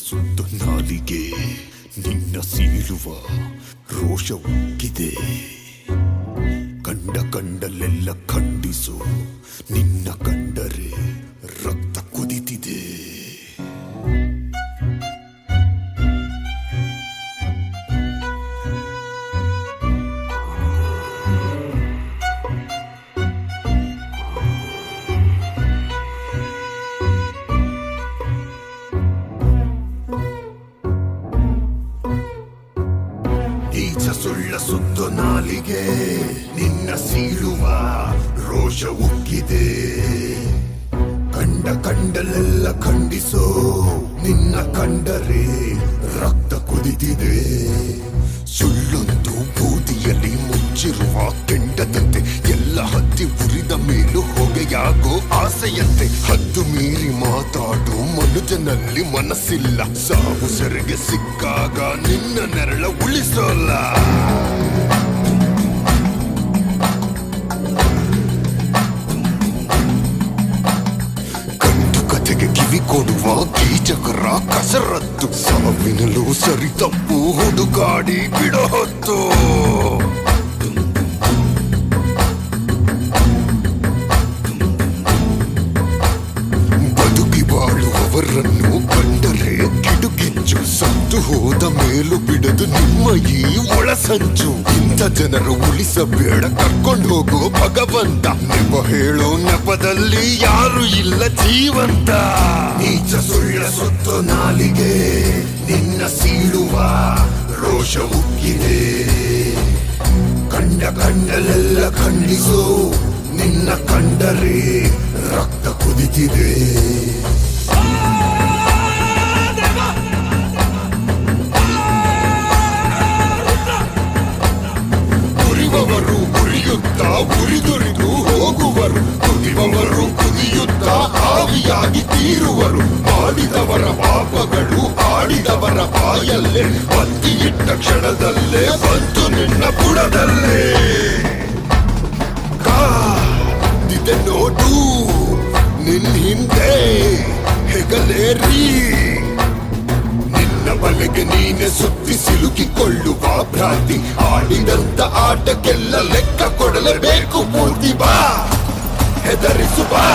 ಸುತ್ತು ನಾಲಿಗೆ ನಿನ್ನ ಸೀಳುವ ರೋಷ ಉಕ್ಕಿದೆ. ಕಂಡಲ್ಲೆಲ್ಲ ಖಂಡಿಸು, ನಿನ್ನ ಕಂಡರೆ ರಕ್ತ ಕುದಿತಿದೆ. ಸುಳ್ಳ ಸುತ್ತು ನಾಲಿಗೆ ನಿನ್ನ ಸೀಳುವ ರೋಷ ಉಕ್ಕಿದೆ. ಕಂಡಲ್ಲೆಲ್ಲ ಖಂಡಿಸೋ, ನಿನ್ನ ಕಂಡರೆ ರಕ್ತ ಕುದಿತಿದೆ. ಸುಳ್ಳೊಂದು ಬೂದಿಯಲ್ಲಿ ಮುಚ್ಚಿರುವ ಕೆಂಡದಂತೆ, ಎಲ್ಲ ಹತ್ತಿ ಉರಿದ ಮೇಲೂ ಹೊಗೆಯಾಗೋ ಆಸೆಯಂತೆ. ಹದ್ದು ಮೀರಿ ಮಾತಾಡೋ ಮನುಜನಲ್ಲಿ ಮನಸ್ಸಿಲ್ಲ. ಸಾವು ಸೆರೆಗೆ ಸಿಕ್ಕಾಗ ನಿನ್ನ ನೆರಳ ಉಳಿಸೋಲ್ಲ. ಕತೆಗೆ ಕಿವಿ ಕೊಡುವ ಕೀಚಕರ ಕಸರತ್ತು, ಸಾವಿನಲ್ಲೂ ಸರಿ ತಪ್ಪು ಹುಡುಕಾಡಿ ಬಿಡೋ ಹೊತ್ತು. ಬದುಕಿ ಬಾಳುವವರನ್ನು ಕಂಡರೆ ಕಿಡುಕಿಂಚು, ಸತ್ತು ಹೋದ ಮೇಲೂ ಬಿಡದು ನಿಮ್ಮ ಈ ಒಳಸಂಚು. ಇಂಥ ಜನರು ಉಳಿಸಬೇಡ, ಕರ್ಕೊಂಡು ಹೋಗೋ ಭಗವಂತ. ನೆಪ ಹೇಳೋ ನೆಪದಲ್ಲಿ ಯಾರು ಇಲ್ಲ ಜೀವಂತ. ನೀಚ ಸುಳ್ಳ ಸುತ್ತು ನಾಲಿಗೆ ನಿನ್ನ ಸೀಳುವ ರೋಷ ಉಕ್ಕಿದೆ. ಕಂಡಲ್ಲೆಲ್ಲ ಖಂಡಿಸೋ, ನಿನ್ನ ಕಂಡರೆ ರಕ್ತ ಕುದಿತಿದೆ. ಉರಿಯುವವರು ಉರಿಯುತ್ತಾ ಉರಿದುರಿದು ಹೋಗುವರು, ಕುದಿಯುವವರು ಕುದಿಯುತ್ತಾ ಆವಿಯಾಗಿ ತೀರುವರು. ಮಾಡಿದವರ ಪಾಪಗಳು ಆಡಿದವರ ಬಾಯಲ್ಲೇ, ಬತ್ತಿ ಇಟ್ಟ ಕ್ಷಣದಲ್ಲೇ ಬಂತು ನಿನ್ನ ಬುಡದಲ್ಲೇ. ಕಾದಿದೆ ನೋಡು ನಿನ್ ಹಿಂದೆ ಹೆಗಲೇರಿ, ನಿನ್ನ ಬಲೆಗೆ ನೀನೆ ಸುತ್ತಿ ಸಿಲುಕಿಕೊಳ್ಳುವ ಭ್ರಾಂತಿ. ಆಡಿದಂತ ಆಟಕ್ಕೆಲ್ಲ ಲೆಕ್ಕ ಕೊಡಲೇಬೇಕು ಪೂರ್ತಿ. ಬಾ ಹೆದರಿಸು ಬಾ.